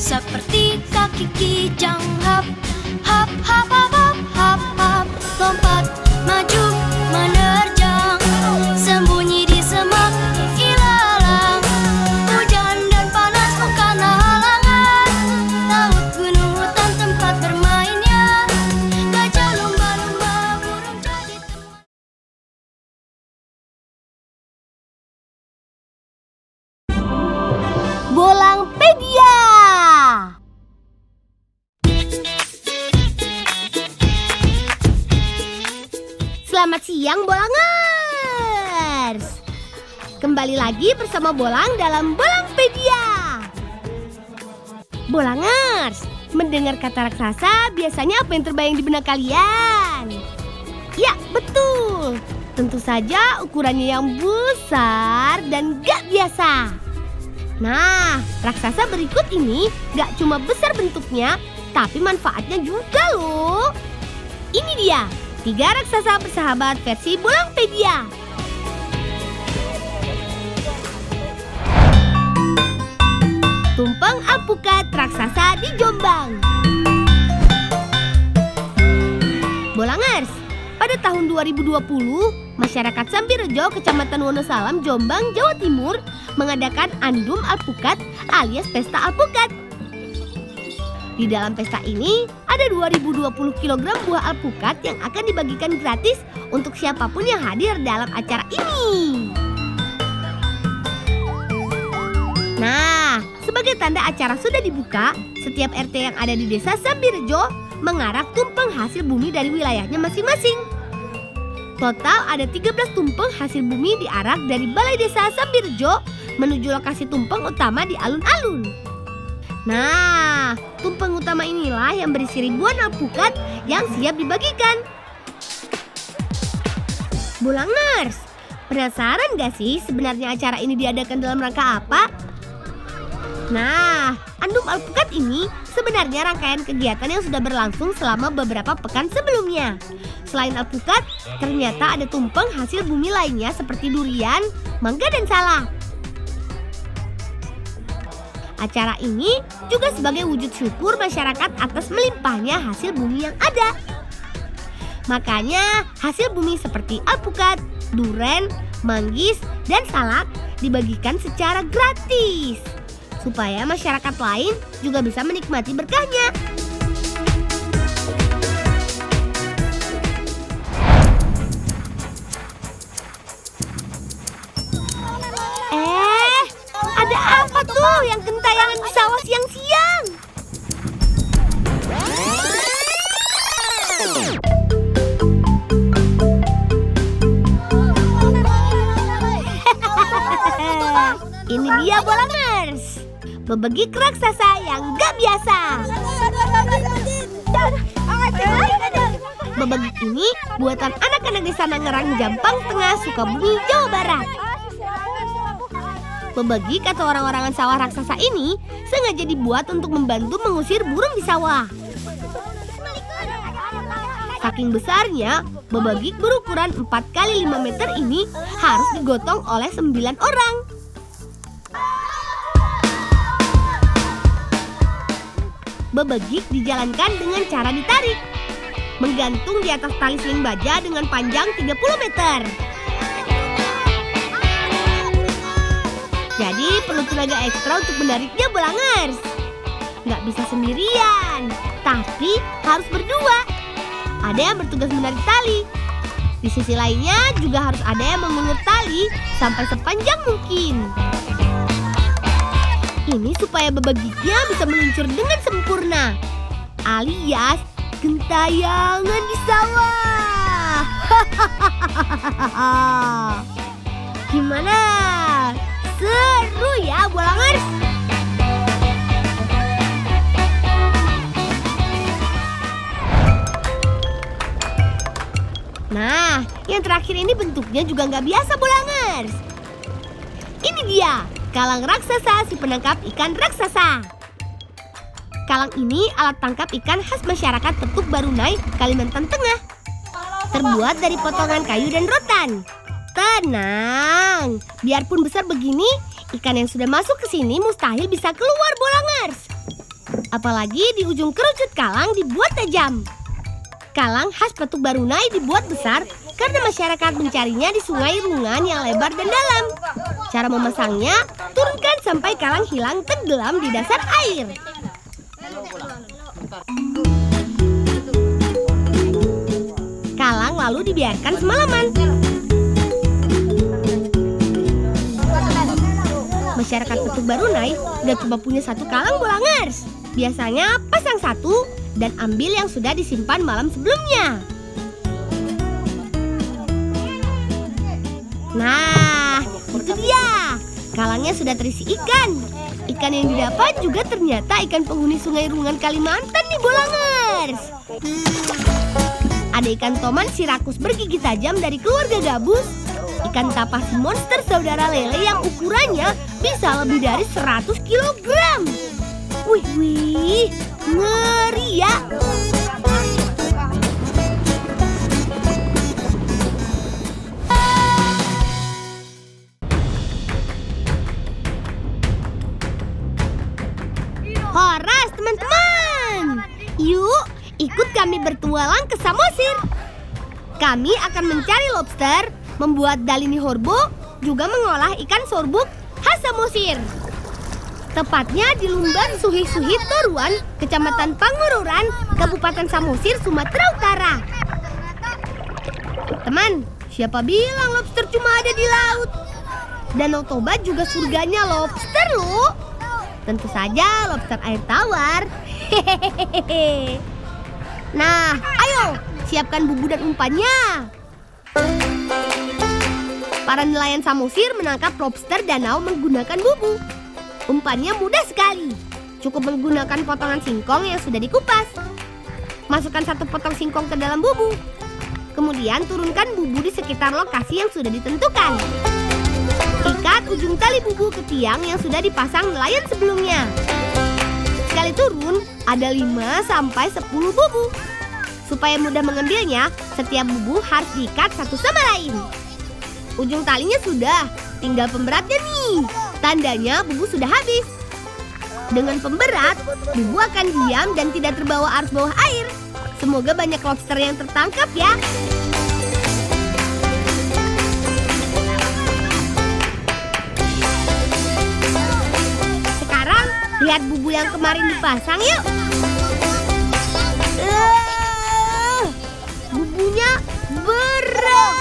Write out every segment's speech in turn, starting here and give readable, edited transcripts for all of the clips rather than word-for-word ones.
seperti kaki kijang. Hop, hop, hop, hop, hop, hop, hop. Lompat, maju, menerjang, sembunyi di semak ilalang. Hujan dan panas bukanlah halangan, laut, gunung, hutan tempat bermainnya. Gajah, lumba-lumba, burung jadi teman. Bolangpedia. Selamat siang Bolangers. Kembali lagi bersama Bolang dalam Bolangpedia. Bolangers, mendengar kata raksasa biasanya apa yang terbayang di benak kalian? Ya, betul. Tentu saja ukurannya yang besar dan gak biasa. Nah, raksasa berikut ini gak cuma besar bentuknya, tapi manfaatnya juga loh. Ini dia, 3 raksasa bersahabat versi Bolangpedia. Tumpeng alpukat raksasa di Jombang. Bolangers, pada tahun 2020, masyarakat Sambirejo, Kecamatan Wonosalam, Jombang, Jawa Timur mengadakan Andum Alpukat alias Pesta Alpukat. Di dalam pesta ini ada 2020 kg buah alpukat yang akan dibagikan gratis untuk siapapun yang hadir dalam acara ini. Nah, sebagai tanda acara sudah dibuka, setiap RT yang ada di desa Sambirejo mengarak tumpeng hasil bumi dari wilayahnya masing-masing. Total ada 13 tumpeng hasil bumi diarak dari Balai Desa Sambirejo menuju lokasi tumpeng utama di alun-alun. Nah, tumpeng utama inilah yang berisi ribuan alpukat yang siap dibagikan. Bolangers, penasaran gak sih sebenarnya acara ini diadakan dalam rangka apa? Nah, Andum Alpukat ini sebenarnya rangkaian kegiatan yang sudah berlangsung selama beberapa pekan sebelumnya. Selain alpukat, ternyata ada tumpeng hasil bumi lainnya seperti durian, mangga, dan salak. Acara ini juga sebagai wujud syukur masyarakat atas melimpahnya hasil bumi yang ada. Makanya hasil bumi seperti alpukat, duren, manggis, dan salak dibagikan secara gratis supaya masyarakat lain juga bisa menikmati berkahnya. Ada apa tuh yang gentayangan di sawah siang-siang? Ini dia Bolangers, bebegik raksasa yang gak biasa. Bebegik ini buatan anak-anak desa Nangerang, Jampang Tengah, Sukabumi, Jawa Barat. Bebegik atau orang-orangan sawah raksasa ini sengaja dibuat untuk membantu mengusir burung di sawah. Saking besarnya, bebegik berukuran 4 x 5 meter ini harus digotong oleh 9 orang. Bebegik dijalankan dengan cara ditarik, menggantung di atas tali seling baja dengan panjang 30 meter. Jadi perlu tenaga ekstra untuk menariknya Bolangers. Nggak bisa sendirian, tapi harus berdua. Ada yang bertugas menarik tali. Di sisi lainnya juga harus ada yang mengulur tali sampai sepanjang mungkin. Ini supaya bebegiknya bisa meluncur dengan sempurna, alias gentayangan di sawah. Gimana? Seru ya Bolangers? Nah, yang terakhir ini bentuknya juga nggak biasa Bolangers. Ini dia, kalang raksasa si penangkap ikan raksasa. Kalang ini alat tangkap ikan khas masyarakat Tetuk Barunai, Kalimantan Tengah. Terbuat dari potongan kayu dan rotan. Tenang, biarpun besar begini, ikan yang sudah masuk ke sini mustahil bisa keluar Bolangers. Apalagi di ujung kerucut kalang dibuat tajam. Kalang khas Petuk Barunai dibuat besar karena masyarakat mencarinya di sungai Rungan yang lebar dan dalam. Cara memasangnya, turunkan sampai kalang hilang tenggelam di dasar air. Kalang lalu dibiarkan semalaman. Masyarakat Petuk Barunai udah coba punya satu kalang bolangers. Biasanya pasang satu dan ambil yang sudah disimpan malam sebelumnya. Nah, itu dia. Kalangnya sudah terisi ikan. Ikan yang didapat juga ternyata ikan penghuni Sungai Rungan Kalimantan nih bolangers. Ada ikan toman sirakus bergigi tajam dari keluarga gabus. Ikan tapas monster saudara lele yang ukurannya bisa lebih dari 100 kg. Wih, ngeri ya. Horas teman-teman, yuk ikut kami bertualang ke Samosir. Kami akan mencari lobster, membuat dalini horbo, juga mengolah ikan sorbuk khas Samosir. Tepatnya di Lumban Suhi-Suhi Toruan, Kecamatan Pangururan, Kabupaten Samosir, Sumatera Utara. Teman, siapa bilang lobster cuma ada di laut? Danau Toba juga surganya lobster loh. Tentu saja lobster air tawar. Hehehe. Nah, ayo siapkan bubu dan umpannya. Para nelayan Samosir menangkap lobster danau menggunakan bubu. Umpannya mudah sekali. Cukup menggunakan potongan singkong yang sudah dikupas. Masukkan satu potong singkong ke dalam bubu. Kemudian turunkan bubu di sekitar lokasi yang sudah ditentukan. Ikat ujung tali bubu ke tiang yang sudah dipasang nelayan sebelumnya. Sekali turun, ada 5-10 bubu. Supaya mudah mengambilnya, setiap bubu harus diikat satu sama lain. Ujung talinya sudah, tinggal pemberatnya nih. Tandanya bubu sudah habis. Dengan pemberat, bubu akan diam dan tidak terbawa arus bawah air. Semoga banyak lobster yang tertangkap ya. Sekarang lihat bubu yang kemarin dipasang yuk. Bubunya berat.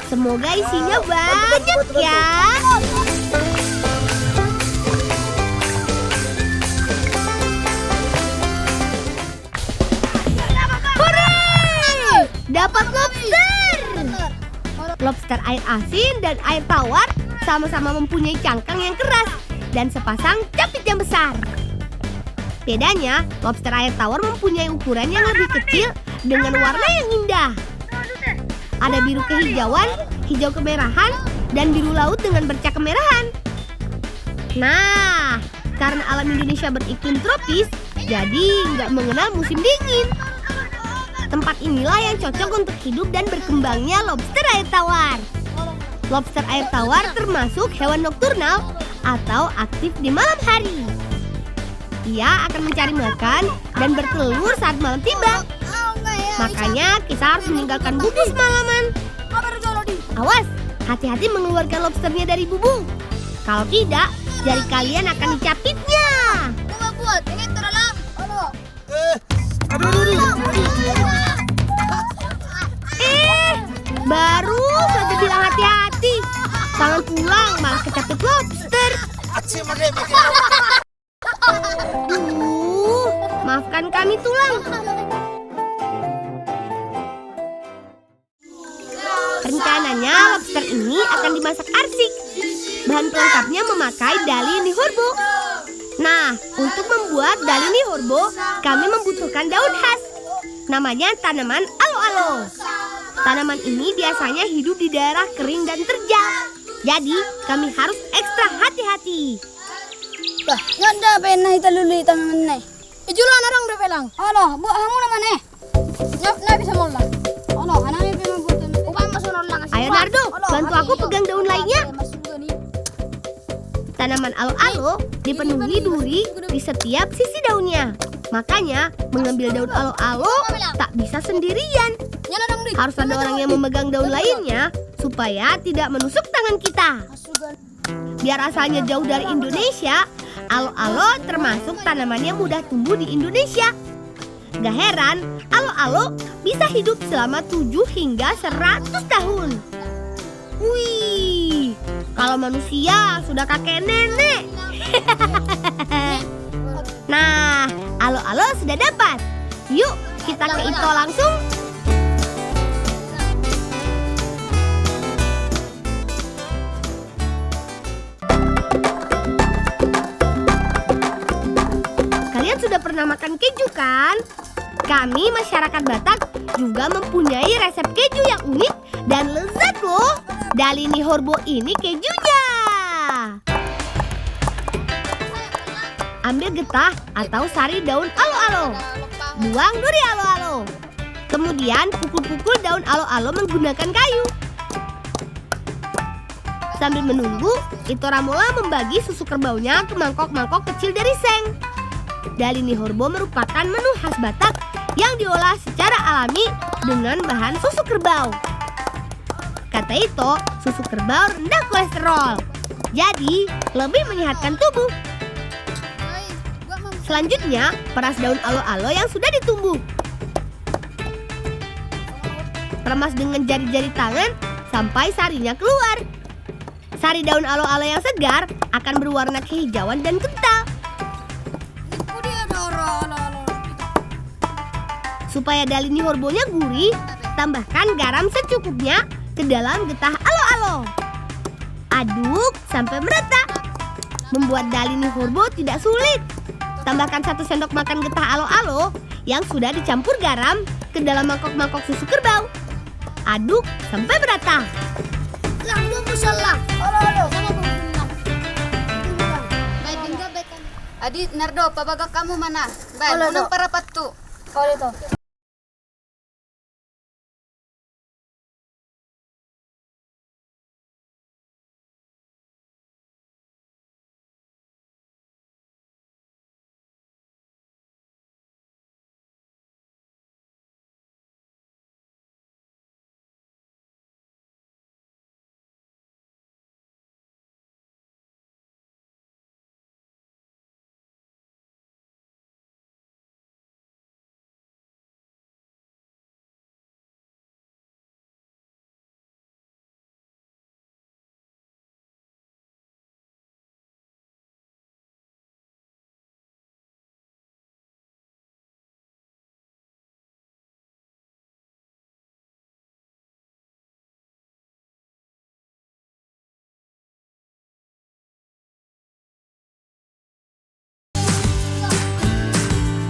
Semoga isinya banyak ya. Hore! Dapat lobster. Lobster air asin dan air tawar sama-sama mempunyai cangkang yang keras dan sepasang capit yang besar. Bedanya, lobster air tawar mempunyai ukuran yang lebih kecil dengan warna yang indah. Ada biru kehijauan, hijau kemerahan, dan biru laut dengan bercak kemerahan. Nah, karena alam Indonesia beriklim tropis, jadi nggak mengenal musim dingin. Tempat inilah yang cocok untuk hidup dan berkembangnya lobster air tawar. Lobster air tawar termasuk hewan nokturnal atau aktif di malam hari. Ia akan mencari makan dan bertelur saat malam tiba. Makanya kita harus meninggalkan bubu semalaman. Awas, hati-hati mengeluarkan lobsternya dari bubu. Kalau tidak, jari kalian akan dicapitnya. Baru saja bilang hati-hati. Tangan pulang malah kecapit lobster. Maafkan kami tulang. Rencananya lobster ini akan dimasak arsik. Bahan pelengkapnya memakai dalini horbo. Nah, untuk membuat dalini horbo, kami membutuhkan daun khas. Namanya tanaman alo-alo. Tanaman ini biasanya hidup di daerah kering dan terjal. Jadi, kami harus ekstra hati-hati. Dah, nganda pena ita lulu ita manne. Ijulan orang do pelang. Alo, bu hamu na mane. Na bisa molla. Alo, anane pe mabutun. Upan masuk orang. Ayo Nardo, bantu aku pegang daun lainnya. Tanaman alo-alo dipenuhi duri di setiap sisi daunnya. Makanya mengambil daun alo-alo tak bisa sendirian. Harus ada orang yang memegang daun lainnya supaya tidak menusuk tangan kita. Biar asalnya jauh dari Indonesia, alo-alo termasuk tanaman yang mudah tumbuh di Indonesia. Gak heran, alo-alo bisa hidup selama 7 hingga 100 tahun. Wih, kalau manusia sudah kakek nenek. Nah, alo-alo sudah dapat. Yuk, kita ke Ito langsung. Kalian sudah pernah makan keju kan? Kami masyarakat Batak juga mempunyai resep keju yang unik dan lezat loh. Dalini Horbo ini kejunya. Ambil getah atau sari daun alo-alo. Buang duri alo-alo. Kemudian pukul-pukul daun alo-alo menggunakan kayu. Sambil menunggu, Ito Ramola membagi susu kerbaunya ke mangkok-mangkok kecil dari seng. Dalini Horbo merupakan menu khas Batak yang diolah secara alami dengan bahan susu kerbau. Kata Ito, susu kerbau rendah kolesterol, jadi lebih menyehatkan tubuh. Selanjutnya, peras daun alo-alo yang sudah ditumbuk. Remas dengan jari-jari tangan sampai sarinya keluar. Sari daun alo-alo yang segar akan berwarna kehijauan dan kental. Supaya Dalini Horbonya gurih, tambahkan garam secukupnya ke dalam getah alo-alo. Aduk sampai merata. Membuat Dalini Horbo tidak sulit. Tambahkan 1 sendok makan getah alo-alo yang sudah dicampur garam ke dalam mangkok-mangkok susu kerbau. Aduk sampai merata. Adi Nardo, pabagak kamu mana? Baik, unang para patu.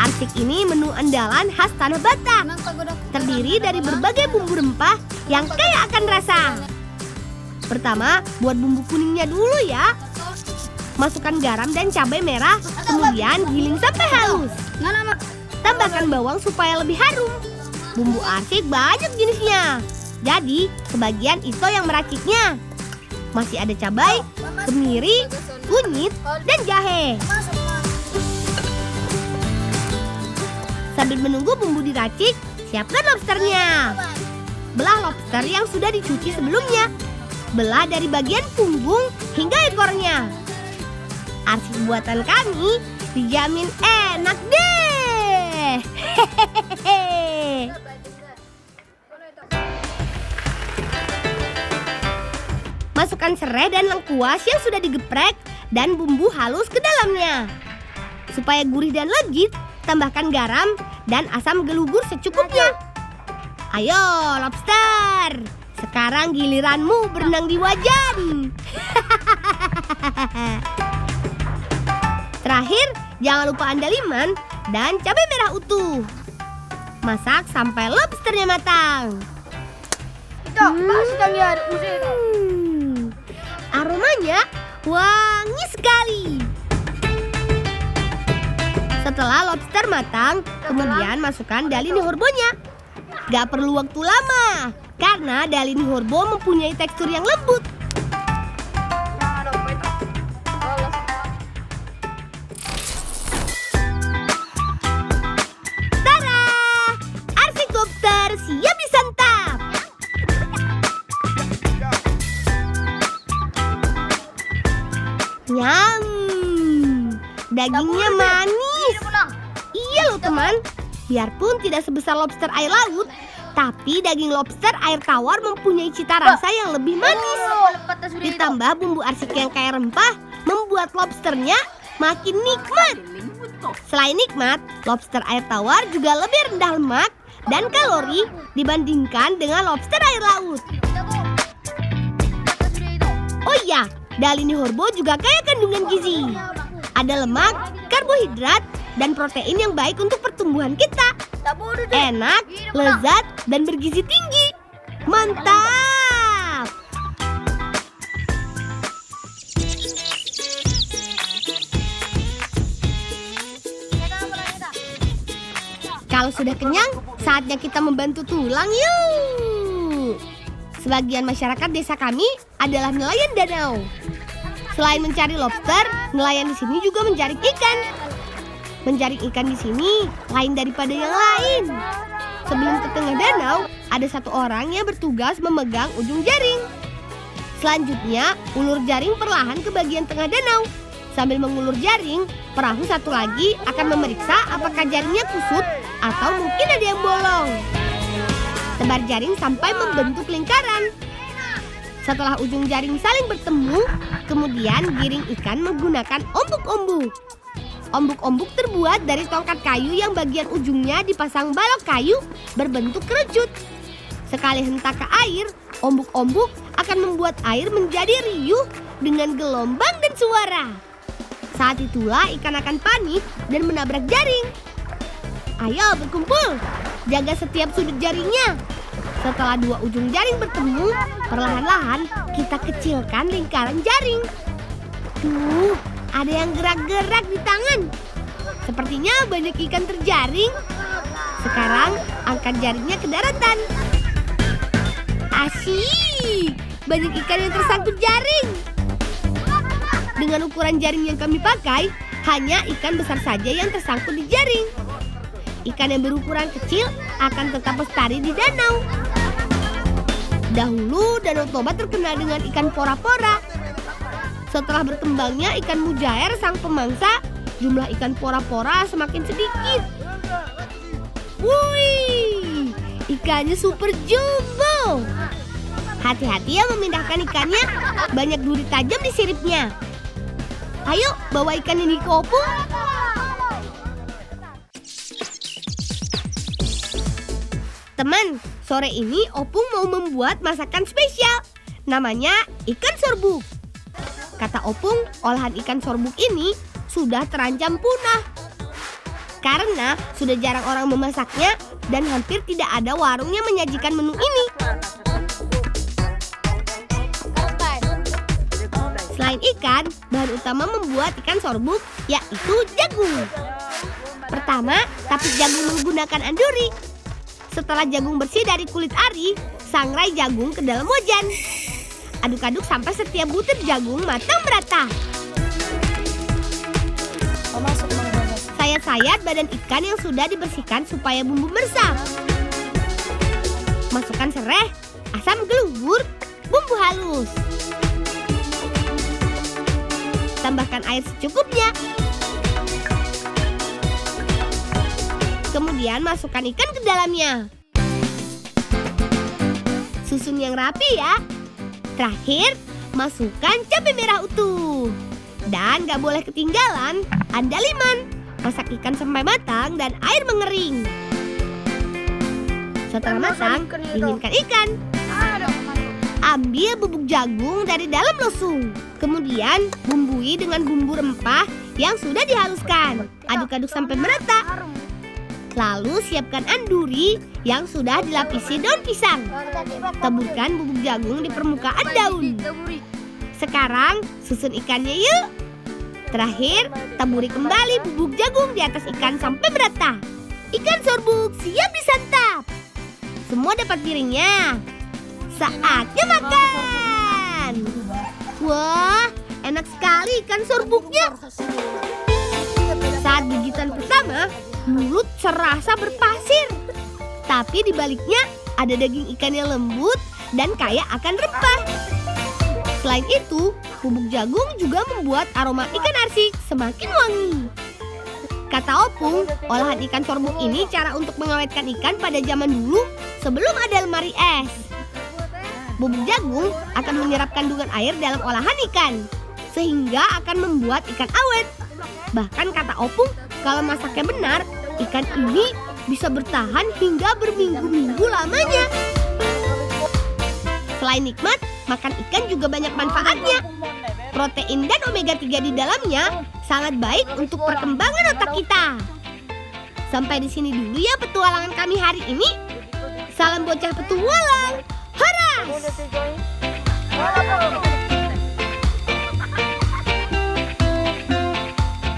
Arsik ini menu andalan khas tanah Batak. Terdiri dari berbagai bumbu rempah yang kaya akan rasa. Pertama, buat bumbu kuningnya dulu ya. Masukkan garam dan cabai merah, kemudian giling sampai halus. Tambahkan bawang supaya lebih harum. Bumbu arsik banyak jenisnya. Jadi, kebagian Ito yang meraciknya. Masih ada cabai, kemiri, kunyit, dan jahe. Sambil menunggu bumbu diracik, siapkan lobsternya. Belah lobster yang sudah dicuci sebelumnya. Belah dari bagian punggung hingga ekornya. Arsik buatan kami dijamin enak deh. Hehehe. Masukkan serai dan lengkuas yang sudah digeprek dan bumbu halus ke dalamnya. Supaya gurih dan legit, tambahkan garam dan asam gelugur secukupnya. Ayo lobster, sekarang giliranmu berenang di wajan. Terakhir, jangan lupa andaliman dan cabai merah utuh. Masak sampai lobsternya matang. Aromanya wangi sekali. Setelah lobster matang, kemudian masukkan Dalini Horbonya. Gak perlu waktu lama, karena Dalini Horbo mempunyai tekstur yang lembut. Dagingnya manis. Iya loh teman, biarpun tidak sebesar lobster air laut, tapi daging lobster air tawar mempunyai cita rasa yang lebih manis. Ditambah bumbu arsik yang kaya rempah, membuat lobsternya makin nikmat. Selain nikmat, lobster air tawar juga lebih rendah lemak dan kalori dibandingkan dengan lobster air laut. Oh iya, Dalini Horbo juga kaya kandungan gizi. Ada lemak, karbohidrat, dan protein yang baik untuk pertumbuhan kita. Enak, lezat, dan bergizi tinggi. Mantap! Kalau sudah kenyang, saatnya kita membantu tulang yuk. Sebagian masyarakat desa kami adalah nelayan danau. Selain mencari lobster, nelayan di sini juga menjaring ikan. Menjaring ikan di sini lain daripada yang lain. Sebelum ke tengah danau, ada satu orang yang bertugas memegang ujung jaring. Selanjutnya, ulur jaring perlahan ke bagian tengah danau. Sambil mengulur jaring, perahu satu lagi akan memeriksa apakah jaringnya kusut atau mungkin ada yang bolong. Tebar jaring sampai membentuk lingkaran. Setelah ujung jaring saling bertemu, kemudian giring ikan menggunakan ombuk-ombuk. Ombuk-ombuk terbuat dari tongkat kayu yang bagian ujungnya dipasang balok kayu berbentuk kerucut. Sekali hentak ke air, ombuk-ombuk akan membuat air menjadi riuh dengan gelombang dan suara. Saat itulah ikan akan panik dan menabrak jaring. Ayo berkumpul, jaga setiap sudut jaringnya. Setelah dua ujung jaring bertemu, perlahan-lahan kita kecilkan lingkaran jaring. Tuh, ada yang gerak-gerak di tangan. Sepertinya banyak ikan terjaring. Sekarang angkat jaringnya ke daratan. Asyik, banyak ikan yang tersangkut jaring. Dengan ukuran jaring yang kami pakai, hanya ikan besar saja yang tersangkut di jaring. Ikan yang berukuran kecil akan tetap lestari di danau. Dahulu Danau Toba terkenal dengan ikan pora-pora. Setelah berkembangnya ikan mujair sang pemangsa, jumlah ikan pora-pora semakin sedikit. Wih, ikannya super jumbo. Hati-hati ya memindahkan ikannya, banyak duri tajam di siripnya. Ayo bawa ikan ini ke opung. Teman, sore ini opung mau membuat masakan spesial. Namanya ikan sorbuk. Kata opung, olahan ikan sorbuk ini sudah terancam punah. Karena sudah jarang orang memasaknya dan hampir tidak ada warung yang menyajikan menu ini. Selain ikan, bahan utama membuat ikan sorbuk yaitu jagung. Pertama, tapis jagung menggunakan anduri. Setelah jagung bersih dari kulit ari, sangrai jagung ke dalam wajan. Aduk-aduk sampai setiap butir jagung matang merata. Sayat-sayat badan ikan yang sudah dibersihkan supaya bumbu meresap. Masukkan serai, asam gelubur, bumbu halus. Tambahkan air secukupnya. Kemudian masukkan ikan ke dalamnya. Susun yang rapi ya. Terakhir, masukkan cabai merah utuh. Dan gak boleh ketinggalan andaliman. Masak ikan sampai matang dan air mengering. Setelah matang, dinginkan ikan. Ambil bubuk jagung dari dalam losung. Kemudian bumbui dengan bumbu rempah yang sudah dihaluskan. Aduk-aduk sampai merata. Lalu siapkan anduri yang sudah dilapisi daun pisang. Taburkan bubuk jagung di permukaan daun. Sekarang susun ikannya yuk. Terakhir, taburi kembali bubuk jagung di atas ikan sampai merata. Ikan sorbuk siap disantap. Semua dapat piringnya. Saatnya makan. Wah, enak sekali ikan sorbuknya. Saat gigitan pertama, mulut serasa berpasir. Tapi di baliknya ada daging ikan yang lembut dan kaya akan rempah. Selain itu, bubuk jagung juga membuat aroma ikan arsik semakin wangi. Kata Opung, olahan ikan sorbuk ini cara untuk mengawetkan ikan pada zaman dulu sebelum ada lemari es. Bubuk jagung akan menyerap kandungan air dalam olahan ikan, sehingga akan membuat ikan awet. Bahkan kata Opung, kalau masaknya benar, ikan ini bisa bertahan hingga berminggu-minggu lamanya. Selain nikmat, makan ikan juga banyak manfaatnya. Protein dan omega 3 di dalamnya sangat baik untuk perkembangan otak kita. Sampai di sini dulu ya petualangan kami hari ini. Salam bocah petualang. Horas!